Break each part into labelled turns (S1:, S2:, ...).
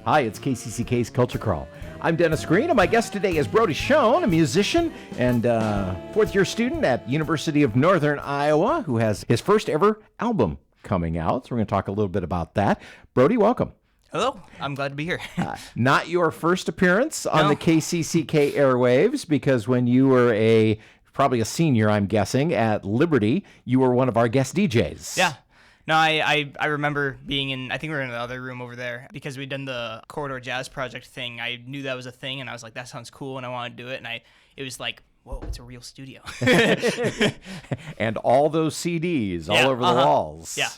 S1: Hi, it's KCCK's Culture Crawl. I'm Dennis Green, and my guest today is brody-schoon, a musician and fourth-year student at University of Northern Iowa, who has his first ever album coming out. So we're going to talk a little bit about that. Brody, welcome.
S2: Hello, I'm glad to be here.
S1: Not your first appearance on the KCCK airwaves, because when you were probably a senior, I'm guessing, at Liberty, you were one of our guest DJs.
S2: Yeah. No, I remember being in, I think we were in the other room over there because we'd done the Corridor Jazz Project thing. I knew that was a thing, and I was like, that sounds cool, and I want to do it. And it was like, whoa, it's a real studio.
S1: And all those CDs all over the walls.
S2: Yeah.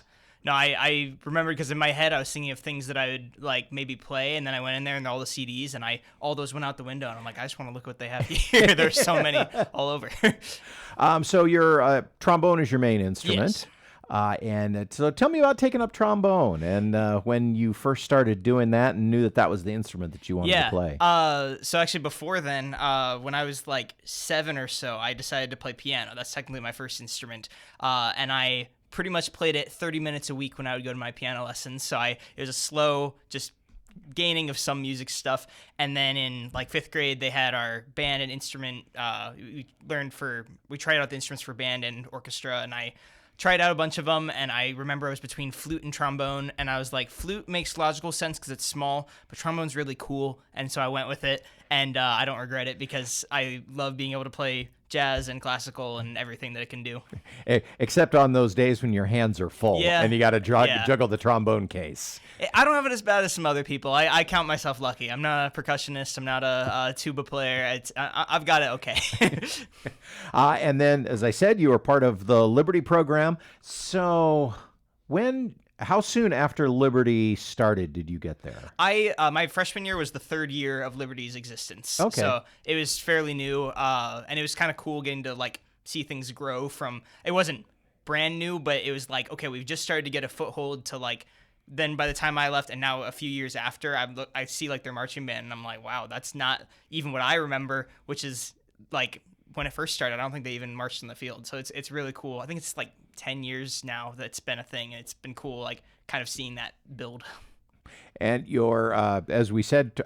S2: No, I remember because in my head I was thinking of things that I would like maybe play, and then I went in there and all the CDs, and all those went out the window, and I'm like, I just want to look what they have here. There's so many all over.
S1: So your trombone is your main instrument.
S2: Yes.
S1: And so tell me about taking up trombone and when you first started doing that and knew that was the instrument that you wanted to play.
S2: So actually before then, when I was like 7 or so, I decided to play piano. That's technically my first instrument. And I pretty much played it 30 minutes a week when I would go to my piano lessons. So it was a slow, just gaining of some music stuff. And then in like 5th grade, they had our band and instrument. We tried out the instruments for band and orchestra, and I tried out a bunch of them, and I remember I was between flute and trombone, and I was like, flute makes logical sense because it's small, but trombone's really cool, and so I went with it, and I don't regret it because I love being able to play jazz and classical and everything that it can do.
S1: Except on those days when your hands are full and you got to juggle the trombone case.
S2: I don't have it as bad as some other people. I count myself lucky. I'm not a percussionist. I'm not a tuba player. I've got it okay.
S1: And then, as I said, you were part of the Liberty program. So how soon after Liberty started did you get there?
S2: My freshman year was the 3rd year of Liberty's existence.
S1: Okay.
S2: So it was fairly new, and it was kind of cool getting to like see things grow from. It wasn't brand new, but it was like, okay, we've just started to get a foothold to like. Then by the time I left, and now a few years after, I see like their marching band, and I'm like, wow, that's not even what I remember, which is like when it first started. I don't think they even marched in the field, so it's really cool. I think it's like 10 years now that's been a thing, and it's been cool, like kind of seeing that build.
S1: And your, as we said,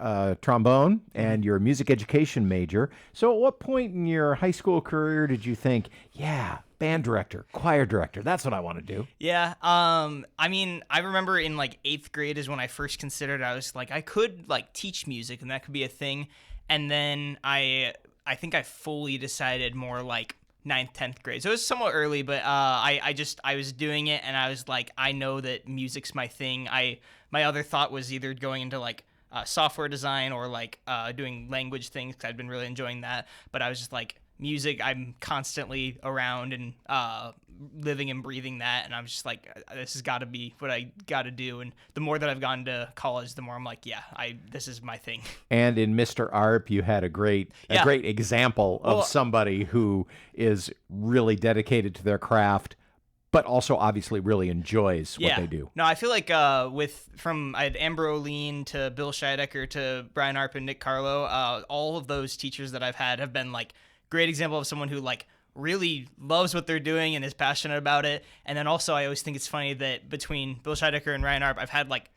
S1: trombone, and your music education major. So at what point in your high school career did you think, yeah, band director, choir director, that's what I want to do?
S2: Yeah. I mean, I remember in like 8th grade is when I first considered, I was like, I could like teach music and that could be a thing. And then I think I fully decided more like 9th, 10th grade. So it was somewhat early, but I was doing it, and I was like, I know that music's my thing. My other thought was either going into like software design or like doing language things, because I'd been really enjoying that. But I was just like, music, I'm constantly around and living and breathing that, and I'm just like, this has got to be what I got to do. And the more that I've gone to college, the more I'm like, yeah, this is my thing.
S1: And in Mr. Arp, you had a great example of somebody who is really dedicated to their craft, but also obviously really enjoys what they do.
S2: No, I feel like I had Amber O'Lean to Bill Scheidecker to Brian Arp and Nick Carlo, all of those teachers that I've had have been like great example of someone who like really loves what they're doing and is passionate about it. And then also I always think it's funny that between Bill Scheidecker and Ryan Arp, I've had like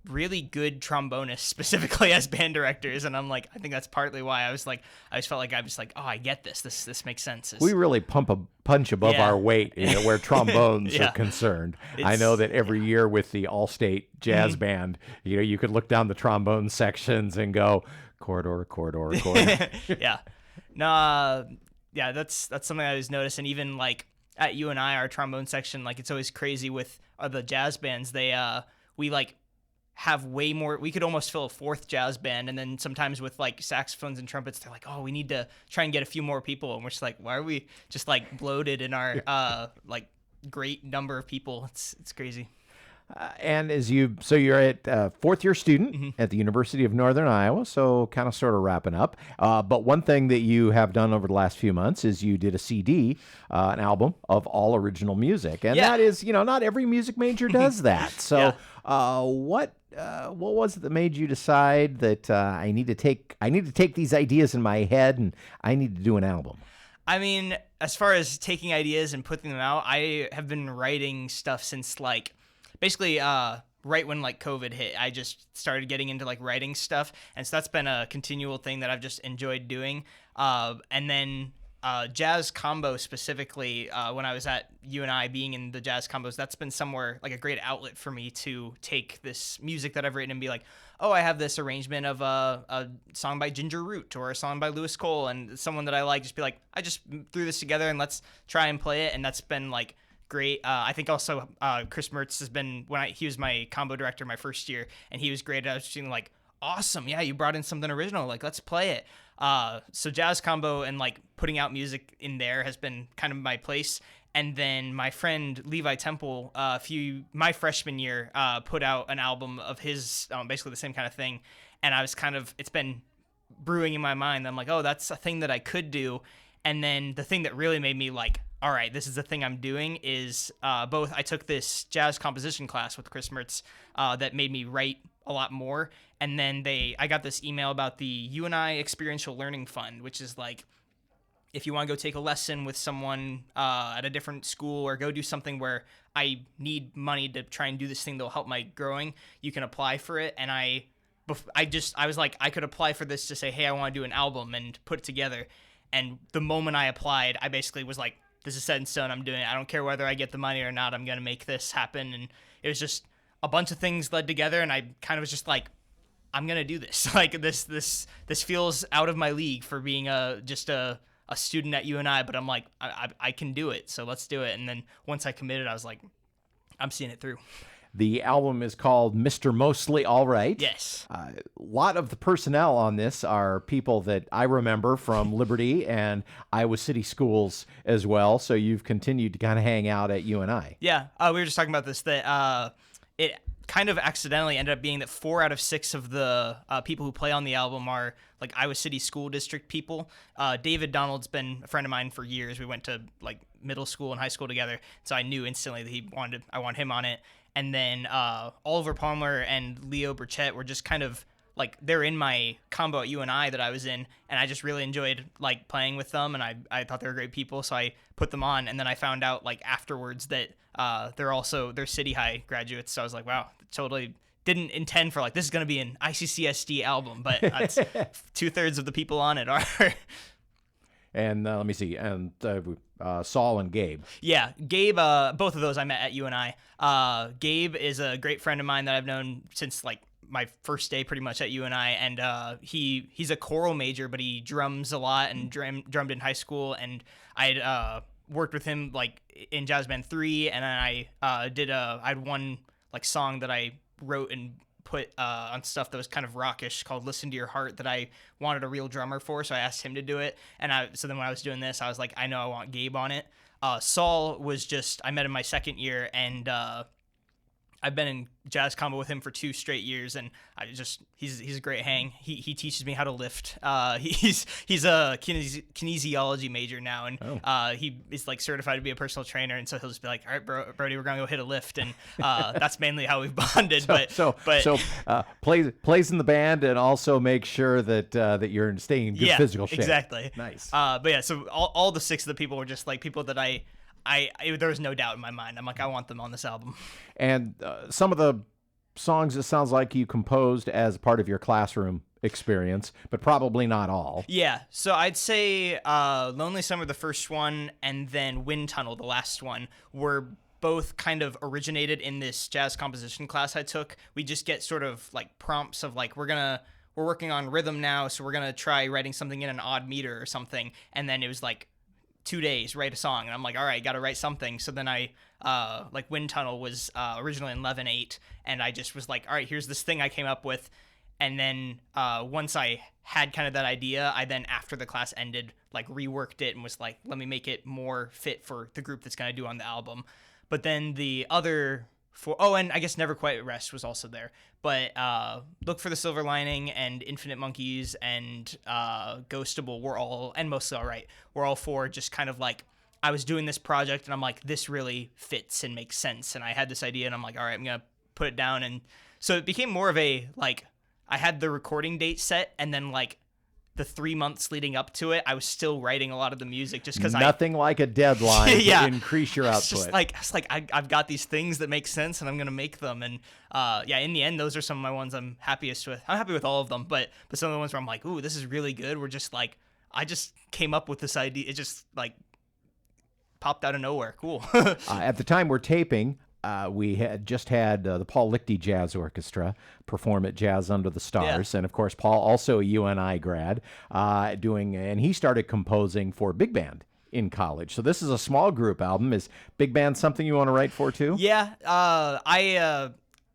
S2: really good trombonists specifically as band directors, and I'm like, I think that's partly why I just felt like oh, I get this makes sense.
S1: We really punch above our weight where trombones are concerned. I know that every year with the All-State Jazz Band, you could look down the trombone sections and go corridor.
S2: Yeah. No, that's something I always notice. And even like at UNI, our trombone section, like it's always crazy with the jazz bands. We like have way more. We could almost fill a 4th jazz band, and then sometimes with like saxophones and trumpets, they're like, oh, we need to try and get a few more people, and we're just like, why are we just like bloated in our like great number of people? It's crazy.
S1: And you're a 4th-year student at the University of Northern Iowa, so kind of sort of wrapping up. But one thing that you have done over the last few months is you did a CD, an album of all original music, and that is, not every music major does that. So, what was it that made you decide that I need to take these ideas in my head and I need to do an album?
S2: I mean, as far as taking ideas and putting them out, I have been writing stuff since like. Basically, right when like COVID hit, I just started getting into like writing stuff, and so that's been a continual thing that I've just enjoyed doing. And then jazz combo specifically, when I was at UNI being in the jazz combos, that's been somewhere like a great outlet for me to take this music that I've written and be like, oh, I have this arrangement of a song by Ginger Root or a song by Lewis Cole, and someone that I like, just be like, I just threw this together and let's try and play it. And that's been like great. I think also Chris Mertz has been, he was my combo director my first year, and he was great. I was just being like, awesome, yeah, you brought in something original, like let's play it. So jazz combo and like putting out music in there has been kind of my place. And then my friend Levi Temple, my freshman year, put out an album of his, basically the same kind of thing. And I was it's been brewing in my mind. I'm like, oh, that's a thing that I could do. And then the thing that really made me like, all right, this is the thing I'm doing is both. I took this jazz composition class with Chris Mertz that made me write a lot more. And then I got this email about the UNI Experiential Learning Fund, which is like, if you want to go take a lesson with someone at a different school or go do something where I need money to try and do this thing that'll help my growing, you can apply for it. And I was like, I could apply for this to say, hey, I want to do an album and put it together. And the moment I applied, I basically was like, this is set in stone. I'm doing it. I don't care whether I get the money or not. I'm going to make this happen. And it was just a bunch of things led together. And I kind of was just like, I'm going to do this. Like this feels out of my league for being just a student at UNI, but I'm like, I can do it. So let's do it. And then once I committed, I was like, I'm seeing it through.
S1: The album is called Mr. Mostly All Right.
S2: Yes.
S1: A lot of the personnel on this are people that I remember from Liberty and Iowa City schools as well. So you've continued to kind of hang out at UNI.
S2: Yeah. We were just talking about this, that it kind of accidentally ended up being that 4 out of 6 of the people who play on the album are like Iowa City school district people. David Donald's been a friend of mine for years. We went to like middle school and high school together. So I knew instantly that I want him on it. And then Oliver Palmer and Leo Burchett were just kind of like, they're in my combo at UNI that I was in, and I just really enjoyed like playing with them, and I thought they were great people, so I put them on. And then I found out like afterwards that they're City High graduates, so I was like, wow, totally didn't intend for like, this is going to be an ICCSD album, but 2/3 of the people on it are.
S1: And let me see, and Saul and Gabe.
S2: Yeah, Gabe, both of those I met at UNI. Gabe is a great friend of mine that I've known since like my first day pretty much at UNI, and he's a choral major, but he drums a lot and drummed in high school, and I worked with him like in Jazz Band 3, and then I had one like song that I wrote and put on stuff that was kind of rockish called Listen to Your Heart that I wanted a real drummer for, so I asked him to do it. And so then when I was doing this, I was like, I know I want Gabe on it. Saul was I met him my second year, and I've been in jazz combo with him for 2 straight years, and he's a great hang. He teaches me how to lift. He's a kinesiology major now, and he is like certified to be a personal trainer, and so he'll just be like, all right, Brody, we're gonna go hit a lift, and that's mainly how we've bonded.
S1: So plays in the band and also make sure that you're staying in good physical shape.
S2: Exactly.
S1: Nice.
S2: But yeah, so all the 6 of the people were just like people that I there was no doubt in my mind. I'm like, I want them on this album. And
S1: some of the songs, it sounds like you composed as part of your classroom experience, but probably not all.
S2: Yeah, so I'd say Lonely Summer, the first one, and then Wind Tunnel, the last one, were both kind of originated in this jazz composition class I took. We just get sort of like prompts of like, we're working on rhythm now, so we're going to try writing something in an odd meter or something. And then it was like 2 days, write a song. And I'm like, all right, got to write something. So then I, like Wind Tunnel was originally in 11/8. And I just was like, all right, here's this thing I came up with. And then once I had kind of that idea, I then, after the class ended, like reworked it and was like, let me make it more fit for the group that's going to do on the album. But then the other and I guess Never Quite Rest was also there. But Look for the Silver Lining and Infinite Monkeys and Ghostable were all, and Mostly All Right, were all 4 just kind of like, I was doing this project and I'm like, this really fits and makes sense. And I had this idea and I'm like, all right, I'm going to put it down. And so it became more of a, like, I had the recording date set, and then like the 3 months leading up to it, I was still writing a lot of the music just because
S1: nothing like a deadline to increase your output.
S2: It's like I've got these things that make sense and I'm gonna make them. And in the end, those are some of my ones I'm happiest with. I'm happy with all of them, but some of the ones where I'm like, ooh, this is really good. Were just like I just came up with this idea. It just like popped out of nowhere. Cool.
S1: At the time we're taping, we had just had the Paul Lichty Jazz Orchestra perform at Jazz Under the Stars. And of course, Paul, also a UNI grad, and he started composing for big band in college. So this is a small group album. Is big band something you want to write for too?
S2: Yeah.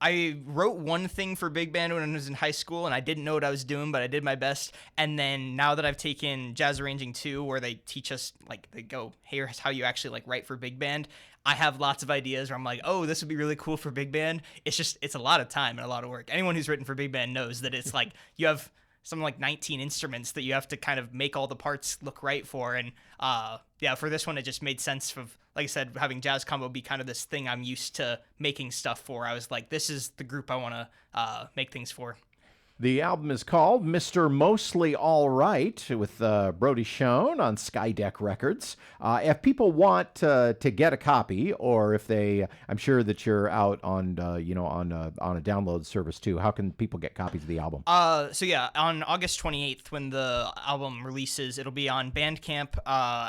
S2: I wrote one thing for big band when I was in high school, and I didn't know what I was doing, but I did my best. And then now that I've taken Jazz Arranging 2, where they teach us, like, they go, here's how you actually, like, write for big band, I have lots of ideas where I'm like, oh, this would be really cool for big band. It's a lot of time and a lot of work. Anyone who's written for big band knows that it's like you have something like 19 instruments that you have to kind of make all the parts look right for. And for this one, it just made sense of, like I said, having Jazz Combo be kind of this thing I'm used to making stuff for. I was like, this is the group I want to make things for.
S1: The album is called Mr. Mostly All Right with Brody Schoon on Skydeck Records. If people want to get a copy, or if I'm sure that you're out on on a download service too. How can people get copies of the album?
S2: On August 28th, when the album releases, it'll be on Bandcamp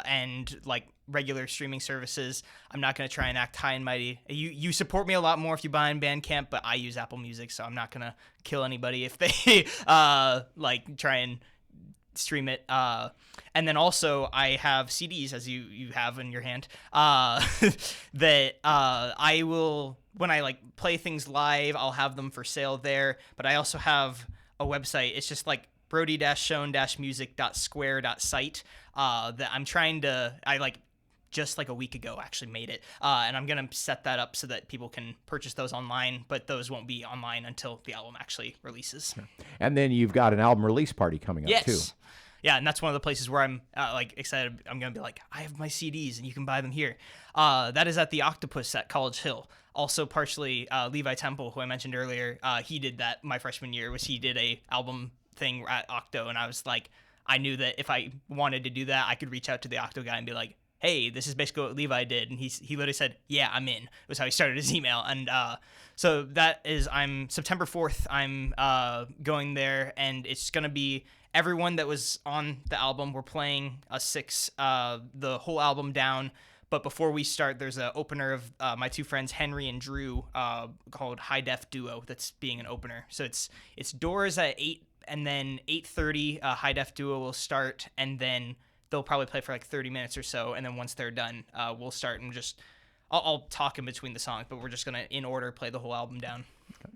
S2: and like regular streaming services. I'm not going to try and act high and mighty. You support me a lot more if you buy on Bandcamp, but I use Apple Music, so I'm not going to kill anybody if they try and stream it. And then also I have CDs, as you have in your hand, that I will, when I like play things live, I'll have them for sale there. But I also have a website. It's just like brody-schoon-music.square.site that I'm trying to, just like a week ago actually made it, and I'm gonna set that up so that people can purchase those online, but those won't be online until the album actually releases.
S1: And then you've got an album release party coming up too.
S2: Yeah, and that's one of the places where I'm excited. I'm gonna be like, I have my CDs and you can buy them here. That is at the Octopus at College Hill. Also partially Levi Temple, who I mentioned earlier, he did that my freshman year. He did a album thing at Octo, and I was like, I knew that if I wanted to do that, I could reach out to the Octo guy and be like, hey, this is basically what Levi did. And he literally said, yeah, I'm in. Was how he started his email. And so that is, September 4th, I'm going there, and it's going to be everyone that was on the album. We're playing the whole album down. But before we start, there's an opener of my two friends, Henry and Drew, called High Def Duo, that's being an opener. So it's doors at 8, and then 8:30, High Def Duo will start, and then they'll probably play for like 30 minutes or so, and then once they're done, we'll start and I'll talk in between the songs, but we're just going to, in order, play the whole album down.
S1: Okay.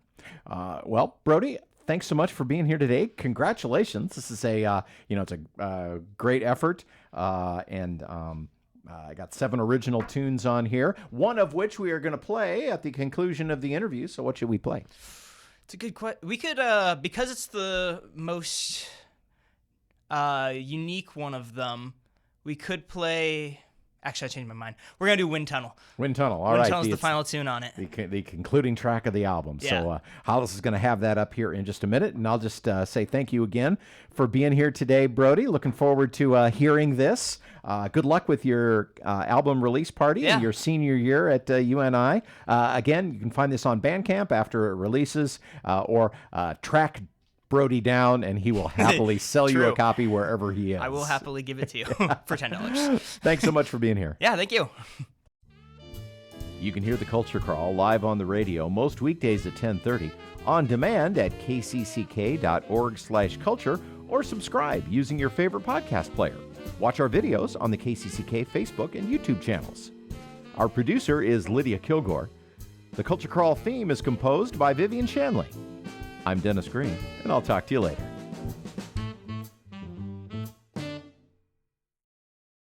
S1: Well, Brody, thanks so much for being here today. Congratulations. This is it's a great effort, and I got 7 original tunes on here, one of which we are going to play at the conclusion of the interview. So what should we play?
S2: It's a good question. We could, because it's the most unique one of them, we could play. Actually, I changed my mind. We're gonna do Wind Tunnel.
S1: Wind Tunnel. All right.
S2: Wind Tunnel's the final tune on it.
S1: The concluding track of the album.
S2: Yeah.
S1: So Hollis is going to have that up here in just a minute, and I'll just say thank you again for being here today, Brody. Looking forward to hearing this. Good luck with your album release party and your senior year at UNI. Again, you can find this on Bandcamp after it releases, or track Brody down, and he will happily sell you a copy wherever he is.
S2: I will happily give it to you for $10.
S1: Thanks so much for being here.
S2: Yeah, thank you.
S1: You can hear the Culture Crawl live on the radio most weekdays at 10:30, on demand at kcck.org/culture, or subscribe using your favorite podcast player. Watch our videos on the KCCK Facebook and YouTube channels. Our producer is Lydia Kilgore. The Culture Crawl theme is composed by Vivian Shanley. I'm Dennis Green, and I'll talk to you later.